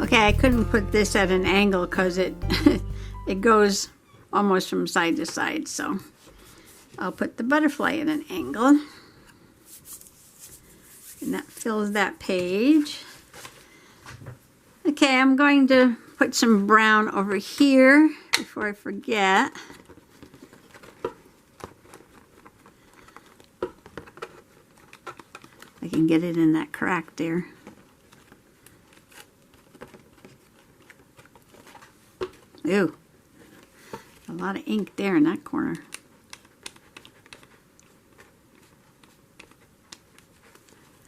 Okay, I couldn't put this at an angle because it it goes almost from side to side, so I'll put the butterfly at an angle. And that fills that page. Okay, I'm going to put some brown over here before I forget. I can get it in that crack there. Ooh, a lot of ink there in that corner.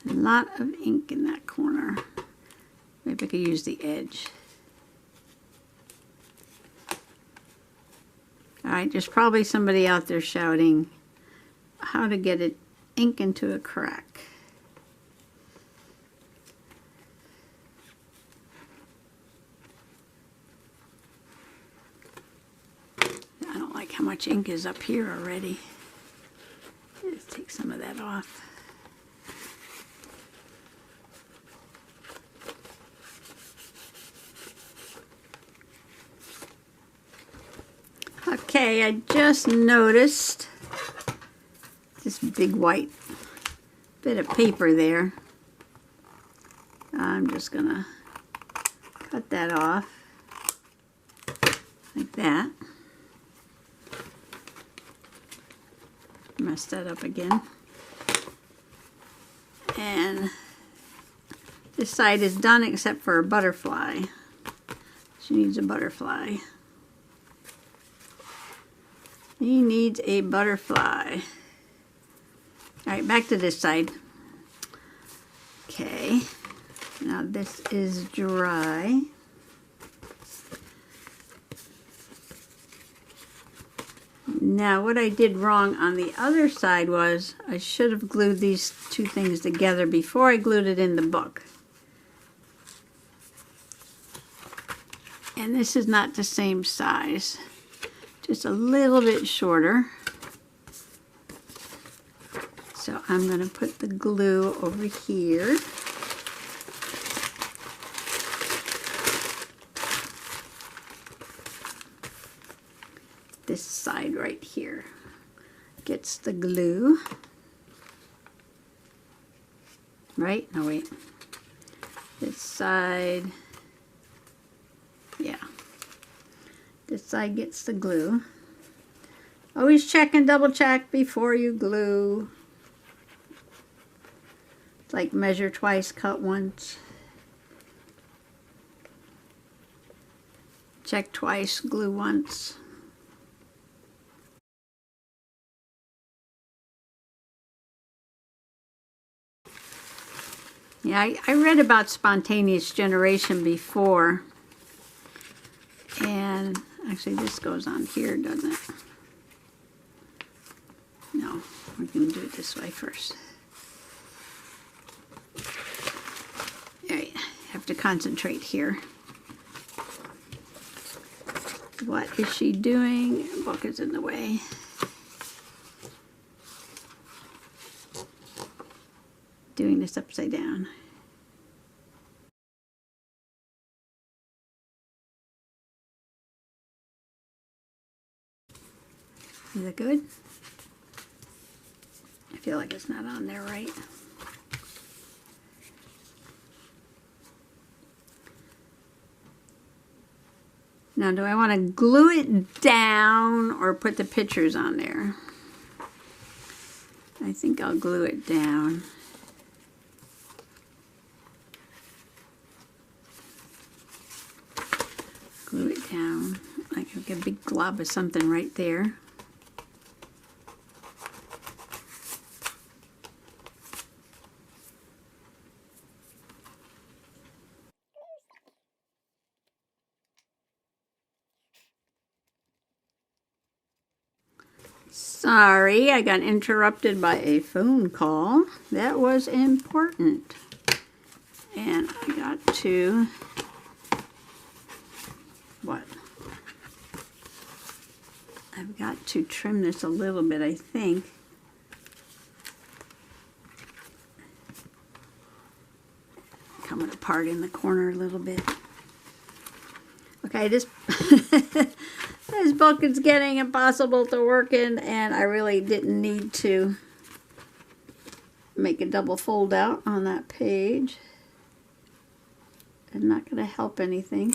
A lot of ink in that corner. Maybe I could use the edge. Alright, there's probably somebody out there shouting how to get it ink into a crack. I don't like how much ink is up here already. Let's take some of that off. Okay, I just noticed this big white bit of paper there. I'm just gonna cut that off like that. Mess that up again. And this side is done except for a butterfly. She needs a butterfly. He needs a butterfly. Alright, back to this side. Okay, now this is dry. Now what I did wrong on the other side was I should have glued these two things together before I glued it in the book. And this is not the same size. Just a little bit shorter. So I'm going to put the glue over here. This side right here gets the glue. Right? No, wait. This side, yeah. This side gets the glue. Always check and double check before you glue. It's like measure twice, cut once. Check twice, glue once. Yeah, I read about spontaneous generation before. And actually this goes on here, doesn't it? No, we're going to do it this way first. Alright, have to concentrate here. What is she doing? The book is in the way. Doing this upside down. Is that good? I feel like it's not on there right. Now, do I want to glue it down or put the pictures on there? I think I'll glue it down. Glue it down like a big glob of something right there. Sorry, I got interrupted by a phone call. That was important. And I got to, what? I've got to trim this a little bit, I think. Coming apart in the corner a little bit. Okay, this this book is getting impossible to work in, and I really didn't need to make a double fold out on that page. It's not going to help anything.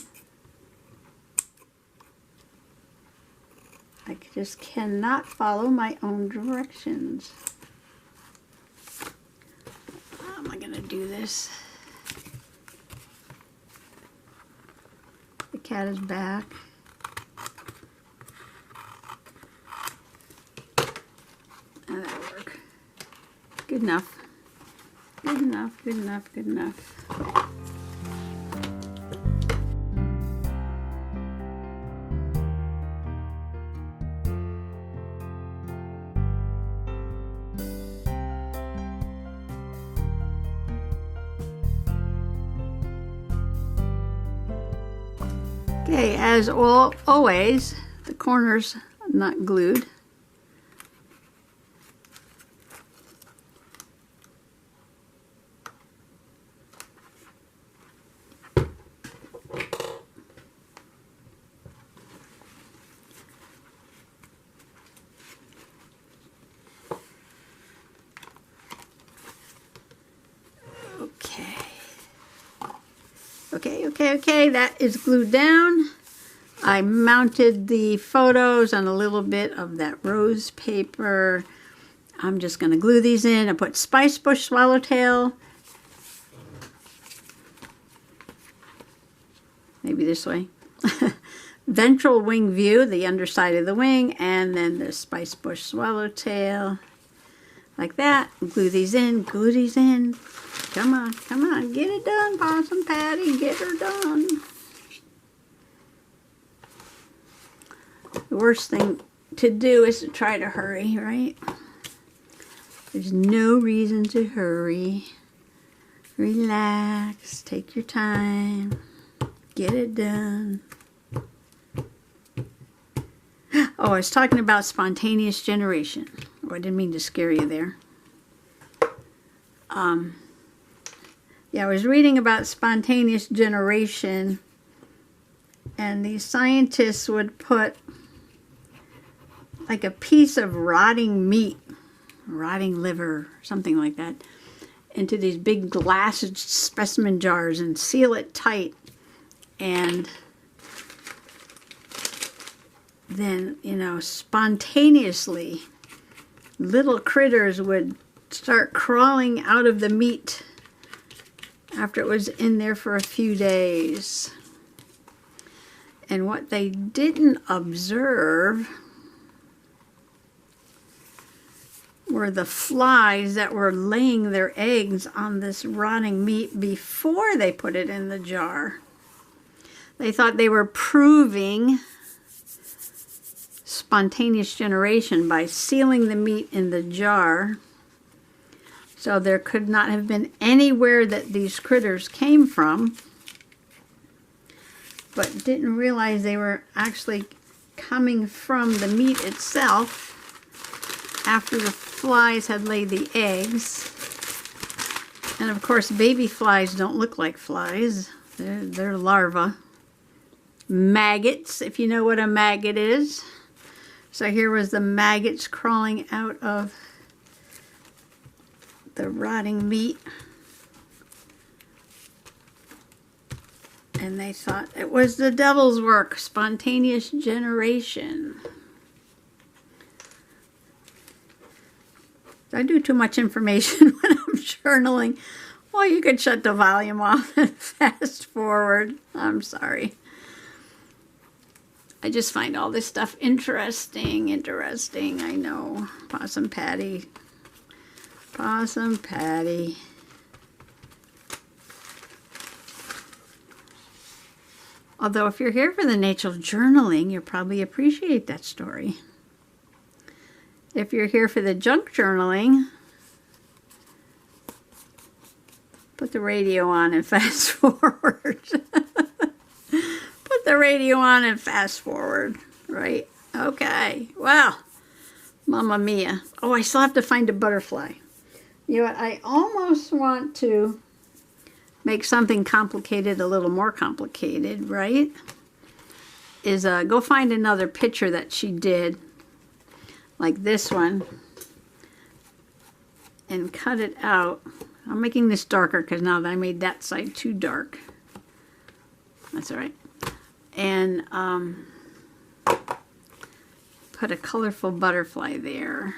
I just cannot follow my own directions. How am I going to do this? The cat is back. Oh, that'll work. Good enough. Good enough, good enough, good enough. Okay, as always, the corners are not glued. Okay, that is glued down. I mounted the photos on a little bit of that rose paper. I'm just going to glue these in. I put spice bush swallowtail. Maybe this way. Ventral wing view, the underside of the wing, and then the spice bush swallowtail. Like that. Glue these in, glue these in. Come on, get it done, Possum Patty, get her done. The worst thing to do is to try to hurry, right? There's no reason to hurry. Relax, take your time, get it done. Oh, I was talking about spontaneous generation. Oh, I didn't mean to scare you there. Yeah, I was reading about spontaneous generation, and these scientists would put like a piece of rotting meat, rotting liver, something like that, into these big glass specimen jars and seal it tight. And then, you know, spontaneously, little critters would start crawling out of the meat after it was in there for a few days. And what they didn't observe were the flies that were laying their eggs on this rotting meat before they put it in the jar. They thought they were proving spontaneous generation by sealing the meat in the jar. So there could not have been anywhere that these critters came from, but didn't realize they were actually coming from the meat itself after the flies had laid the eggs. And of course, baby flies don't look like flies. They're larvae. Maggots, if you know what a maggot is. So here was the maggots crawling out of the rotting meat. And they thought it was the devil's work, spontaneous generation. I do too much information when I'm journaling. Well, you could shut the volume off and fast forward. I'm sorry. I just find all this stuff interesting, I know. Possum Patty. Possum Patty. Although if you're here for the nature of journaling, you'll probably appreciate that story. If you're here for the junk journaling, put the radio on and fast forward. Put the radio on and fast forward, right? Okay, well, Mamma Mia. Oh, I still have to find a butterfly. You know what, I almost want to make something complicated a little more complicated, right? is go find another picture that she did, like this one, and cut it out. I'm making this darker because now that I made that side too dark. That's all right. And put a colorful butterfly there.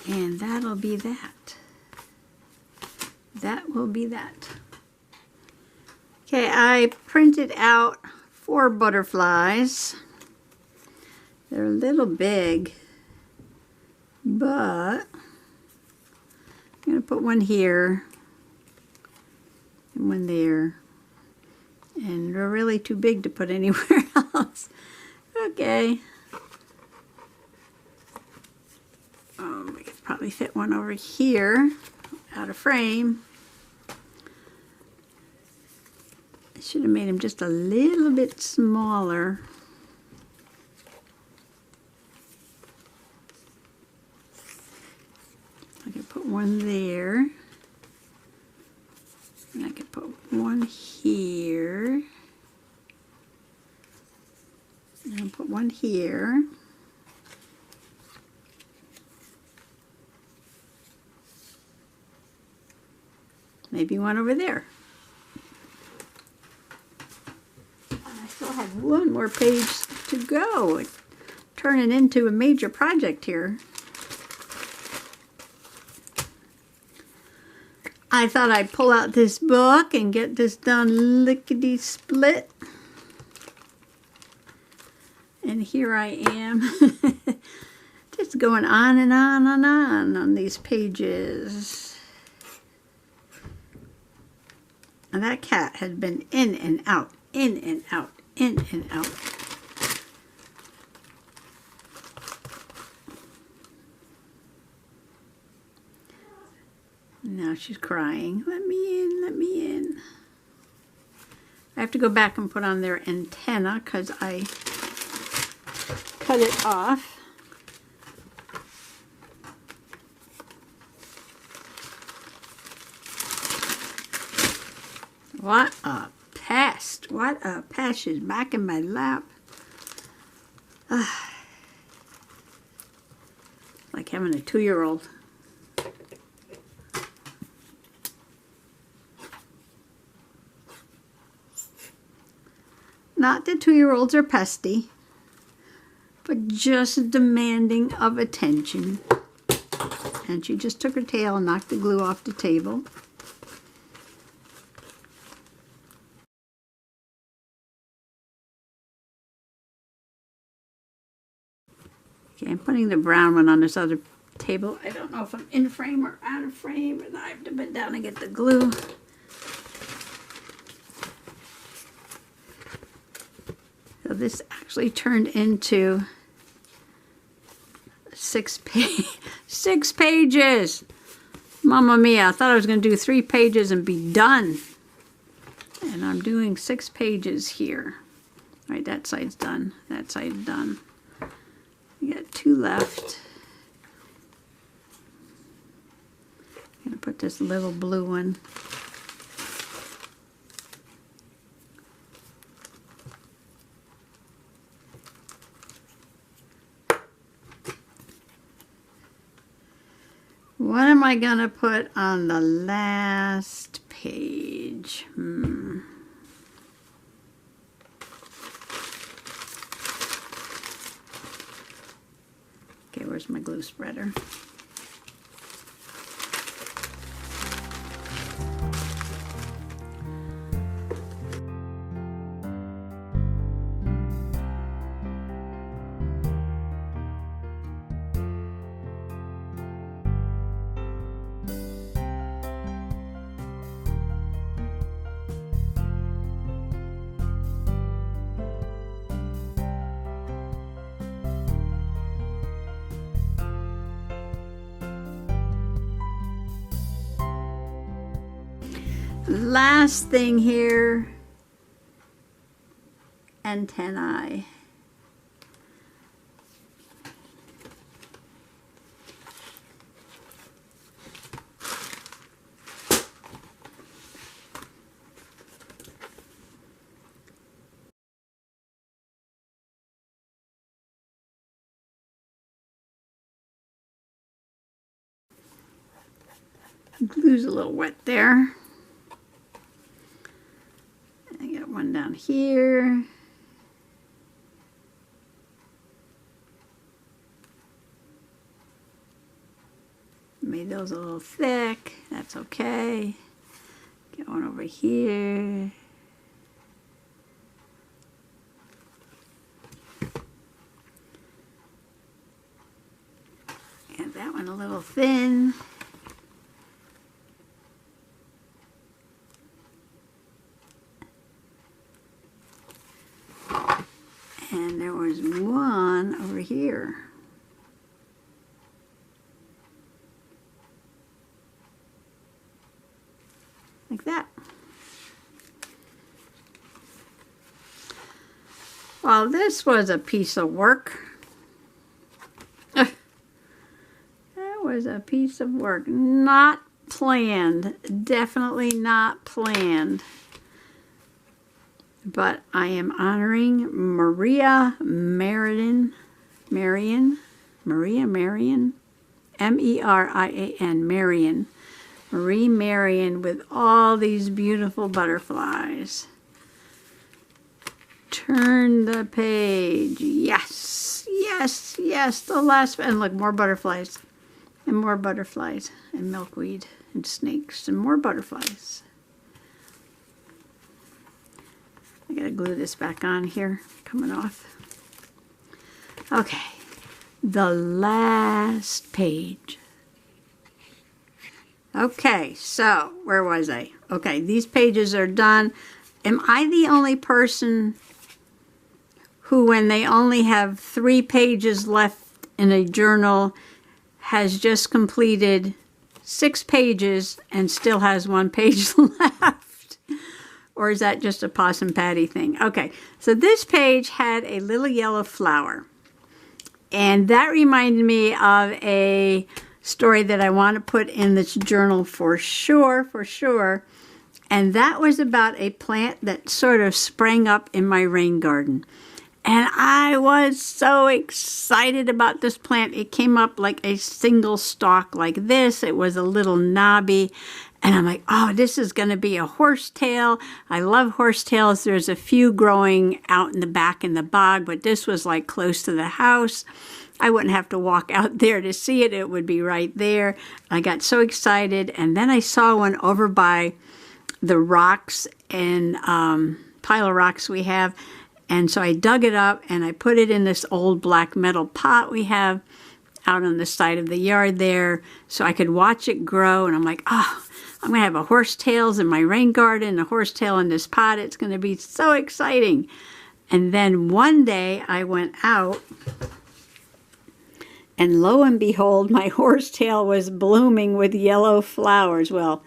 And that'll be that. That will be that. Okay, I printed out 4 butterflies. They're a little big, but I'm going to put one here and one there. And they're really too big to put anywhere else. Okay. We could probably fit one over here, out of frame. I should have made him just a little bit smaller. I could put one there. And I could put one here. And I'll put one here. Maybe one over there. I still have one more page to go. Turn it into a major project here. I thought I'd pull out this book and get this done lickety-split. And here I am. Just going on and on these pages. And that cat had been in and out, in and out, in and out. Now she's crying. Let me in, let me in. I have to go back and put on their antenna because I cut it off. What a pest. What a pest. She's back in my lap. Like having a 2-year-old. Not that 2-year-olds are pesty, but just demanding of attention. And she just took her tail and knocked the glue off the table. Okay, I'm putting the brown one on this other table. I don't know if I'm in frame or out of frame, and I have to bend down and get the glue. So this actually turned into 6 pages. Mamma mia, I thought I was going to do 3 pages and be done. And I'm doing 6 pages here. All right, that side's done. That side's done. We got 2 left. I'm going to put this little blue one. What am I going to put on the last page? Okay, where's my glue spreader? Last thing here, antennae. Glue's a little wet there. I got one down here. Made those a little thick. That's okay. Get one over here. And that one a little thin. And there was one over here. Like that. Well, this was a piece of work. That was a piece of work. Not planned. Definitely not planned. But I am honoring Merian, Merian, Merian, M-E-R-I-A-N, Merian. Marie Merian with all these beautiful butterflies. Turn the page. Yes, yes, yes. The last, and look, more butterflies. And more butterflies. And milkweed and snakes and more butterflies. I gotta glue this back on here, coming off. Okay, the last page. Okay, so where was I? Okay, these pages are done. Am I the only person who, when they only have 3 pages left in a journal, has just completed 6 pages and still has 1 page left? Or is that just a Possum Patty thing? Okay, so this page had a little yellow flower. And that reminded me of a story that I want to put in this journal for sure. And that was about a plant that sort of sprang up in my rain garden. And I was so excited about this plant. It came up like a single stalk like this. It was a little knobby. And I'm like, oh, this is going to be a horsetail. I love horsetails. There's a few growing out in the back in the bog, but this was like close to the house. I wouldn't have to walk out there to see it. It would be right there. I got so excited. And then I saw one over by the rocks and pile of rocks we have. And so I dug it up and I put it in this old black metal pot we have out on the side of the yard there so I could watch it grow. And I'm like, oh, I'm going to have a horsetails in my rain garden, a horsetail in this pot. It's going to be so exciting. And then one day I went out and lo and behold, my horsetail was blooming with yellow flowers. Well,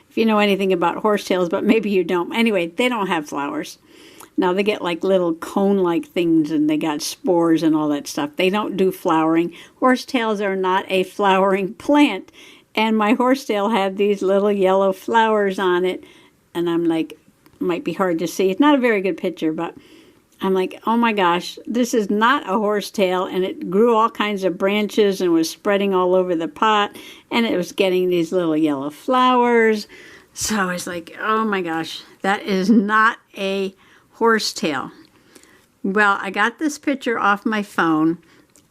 if you know anything about horsetails, but maybe you don't. Anyway, they don't have flowers. Now they get like little cone-like things and they got spores and all that stuff. They don't do flowering. Horsetails are not a flowering plant. And my horsetail had these little yellow flowers on it. And I'm like, it might be hard to see. It's not a very good picture, but I'm like, oh my gosh, this is not a horsetail. And it grew all kinds of branches and was spreading all over the pot. And it was getting these little yellow flowers. So I was like, oh my gosh, that is not a horsetail. Well, I got this picture off my phone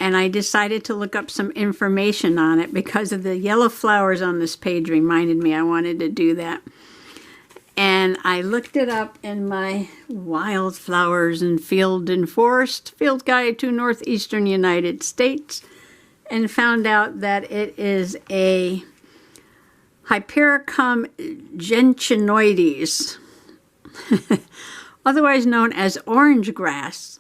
and I decided to look up some information on it because of the yellow flowers on this page reminded me I wanted to do that. And I looked it up in my Wildflowers in Field and Forest Field Guide to Northeastern United States and found out that it is a Hypericum gentianoides, otherwise known as orange grass.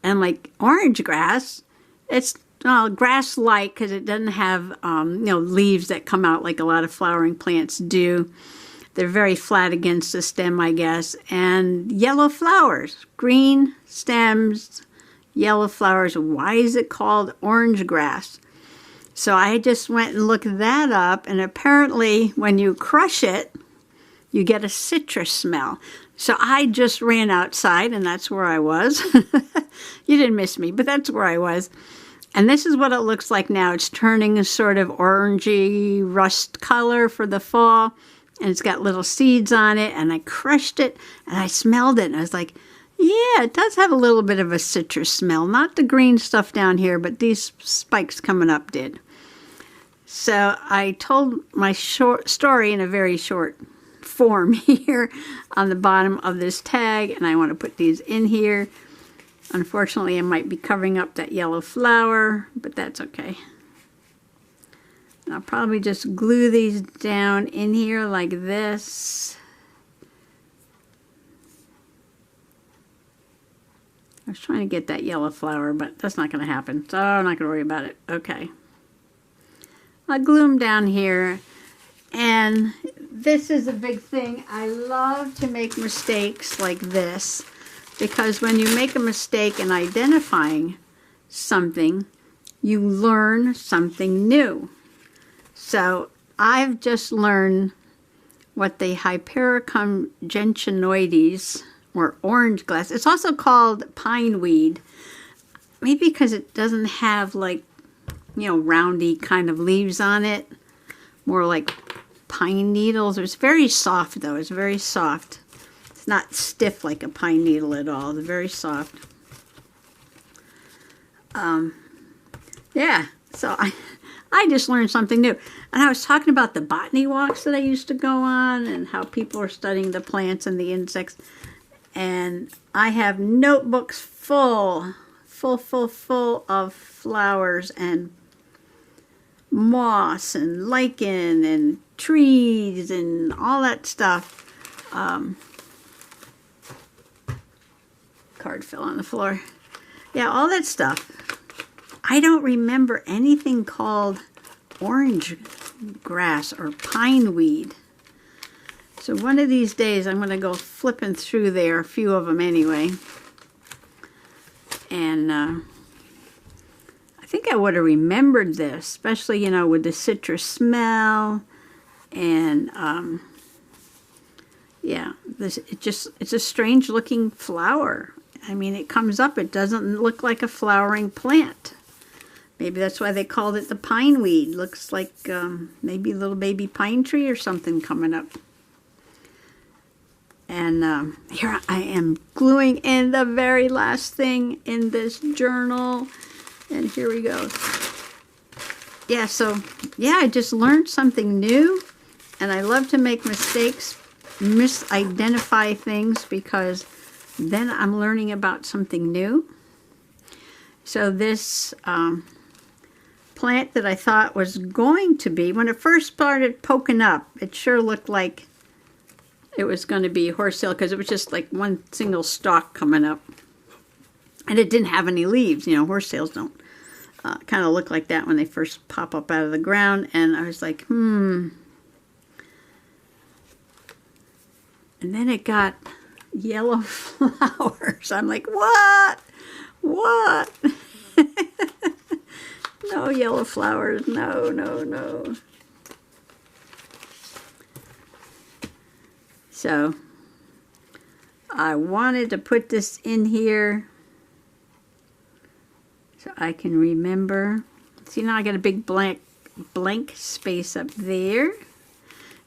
And like orange grass, it's grass-like because it doesn't have leaves that come out like a lot of flowering plants do. They're very flat against the stem, I guess. And yellow flowers, green stems, yellow flowers. Why is it called orange grass? So I just went and looked that up, and apparently when you crush it, you get a citrus smell. So I just ran outside, and that's where I was. You didn't miss me, but that's where I was. And this is what it looks like now. It's turning a sort of orangey rust color for the fall. And it's got little seeds on it. And I crushed it and I smelled it. And I was like, yeah, it does have a little bit of a citrus smell. Not the green stuff down here, but these spikes coming up did. So I told my short story in a very short form here on the bottom of this tag. And I want to put these in here. Unfortunately, I might be covering up that yellow flower, but that's okay. And I'll probably just glue these down in here like this. I was trying to get that yellow flower, but that's not going to happen, so I'm not going to worry about it. Okay. I'll glue them down here, and this is a big thing. I love to make mistakes like this, because when you make a mistake in identifying something, you learn something new. So I've just learned what the Hypericum gentianoides, or orange glass. It's also called pine weed. Maybe because it doesn't have like, you know, roundy kind of leaves on it. More like pine needles. It's very soft though. It's very soft. It's not stiff like a pine needle at all. It's very soft. Yeah, so I just learned something new. And I was talking about the botany walks that I used to go on and how people are studying the plants and the insects. And I have notebooks full of flowers and moss and lichen and trees and all that stuff. Card fell on the floor. Yeah, all that stuff. I don't remember anything called orange grass or pine weed. So one of these days I'm going to go flipping through there, a few of them anyway. And I think I would have remembered this, especially, you know, with the citrus smell. And yeah, it's a strange looking flower. I mean, it comes up, it doesn't look like a flowering plant. Maybe that's why they called it the pine weed. Looks like maybe a little baby pine tree or something coming up. And here I am gluing in the very last thing in this journal. And here we go. Yeah, so, yeah, I just learned something new. And I love to make mistakes, misidentify things, because then I'm learning about something new. So this plant that I thought was going to be, when it first started poking up, it sure looked like it was going to be horsetail, because it was just like one single stalk coming up. And it didn't have any leaves. You know, horsetails don't kind of look like that when they first pop up out of the ground. And I was like, And then it got yellow flowers. I'm like, what? What? No yellow flowers. No, no, no. So I wanted to put this in here so I can remember. See, now I got a big blank space up there.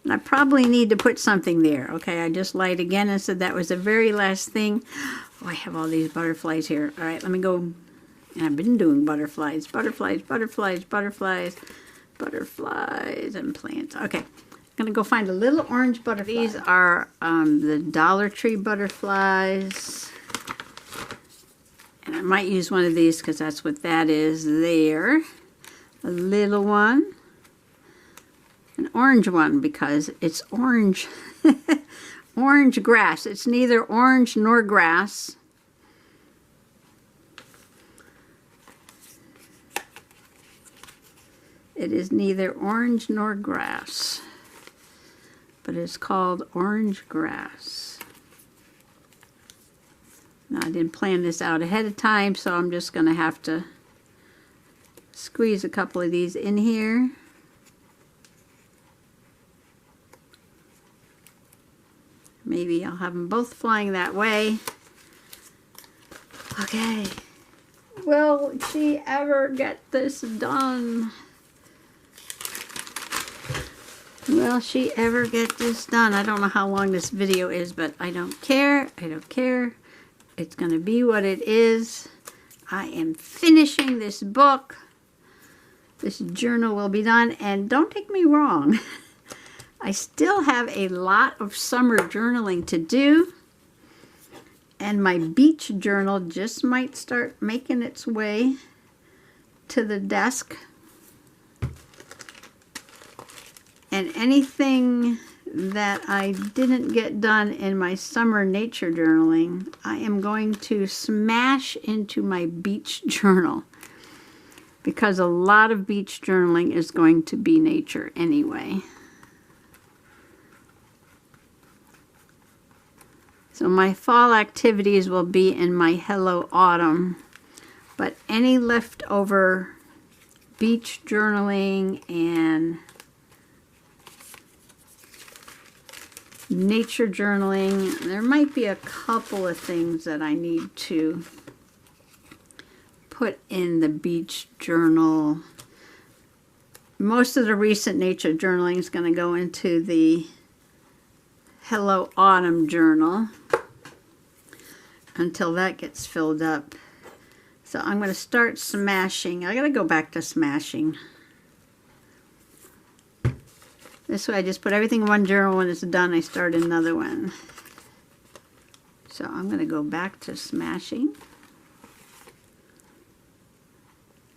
And I probably need to put something there. Okay, I just lied again and said that was the very last thing. Oh, I have all these butterflies here. All right, let me go. And I've been doing butterflies, butterflies, butterflies, butterflies, butterflies, and plants. Okay. I'm going to go find a little orange butterfly. These are the Dollar Tree butterflies. And I might use one of these because that's what that is there. A little one. An orange one because it's orange. Orange grass. It's neither orange nor grass. It is neither orange nor grass. But it's called orange grass. Now, I didn't plan this out ahead of time, so I'm just going to have to squeeze a couple of these in here. Maybe I'll have them both flying that way. Okay. Will she ever get this done? Will she ever get this done? I don't know how long this video is, but I don't care. I don't care. It's going to be what it is. I am finishing this book. This journal will be done. And don't take me wrong. I still have a lot of summer journaling to do. And my beach journal just might start making its way to the desk. And anything that I didn't get done in my summer nature journaling, I am going to smash into my beach journal. Because a lot of beach journaling is going to be nature anyway. So my fall activities will be in my Hello Autumn. But any leftover beach journaling and nature journaling, there might be a couple of things that I need to put in the beach journal. Most of the recent nature journaling is going to go into the Hello Autumn journal until that gets filled up. So I'm going to start smashing. I got to go back to smashing. This way I just put everything in one journal. When it's done, I start another one. So I'm going to go back to smashing.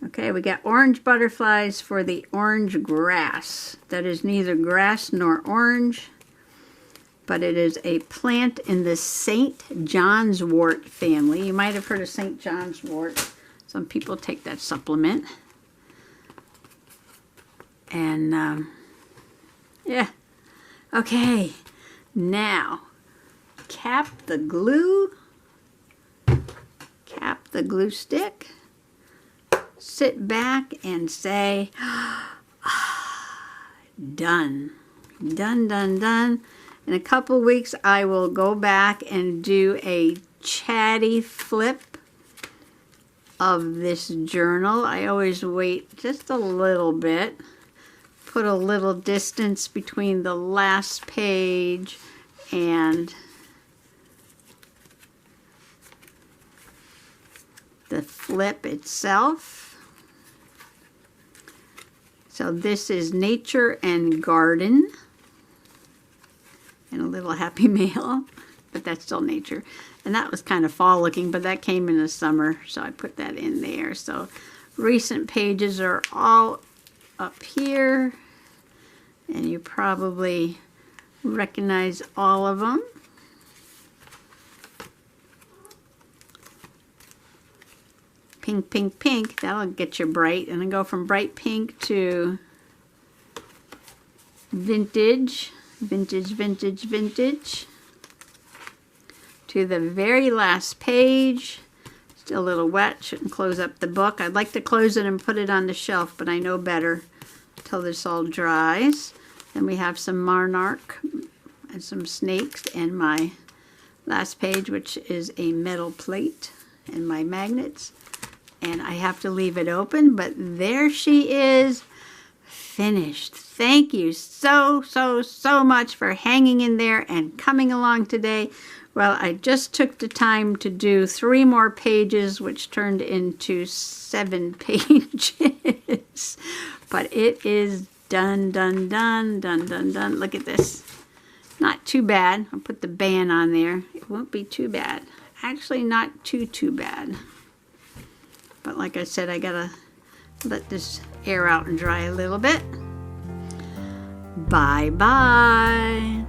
Okay, we got orange butterflies for the orange grass. That is neither grass nor orange, but it is a plant in the St. John's wort family. You might have heard of St. John's wort. Some people take that supplement. And yeah. Okay. Now, cap the glue stick. Sit back and say, done. Done, done, done. In a couple weeks, I will go back and do a chatty flip of this journal. I always wait just a little bit. Put a little distance between the last page and the flip itself. So this is Nature and Garden. And a little Happy Mail, but that's still nature. And that was kind of fall looking, but that came in the summer, so I put that in there. So recent pages are all up here, and you probably recognize all of them. Pink, pink, pink, that'll get you bright. And then go from bright pink to vintage. Vintage, vintage, vintage, to the very last page. Still a little wet, shouldn't close up the book. I'd like to close it and put it on the shelf, but I know better till this all dries. Then we have some monarch and some snakes, and my last page, which is a metal plate and my magnets. And I have to leave it open, but there she is. Finished. Thank you so much for hanging in there and coming along today. Well, I just took the time to do 3 more pages, which turned into 7 pages. But it is done, done, done, done, done, done. Look at this. Not too bad. I'll put the band on there. It won't be too bad. Actually, not too bad. But like I said, I gotta let this air out and dry a little bit. Bye-bye.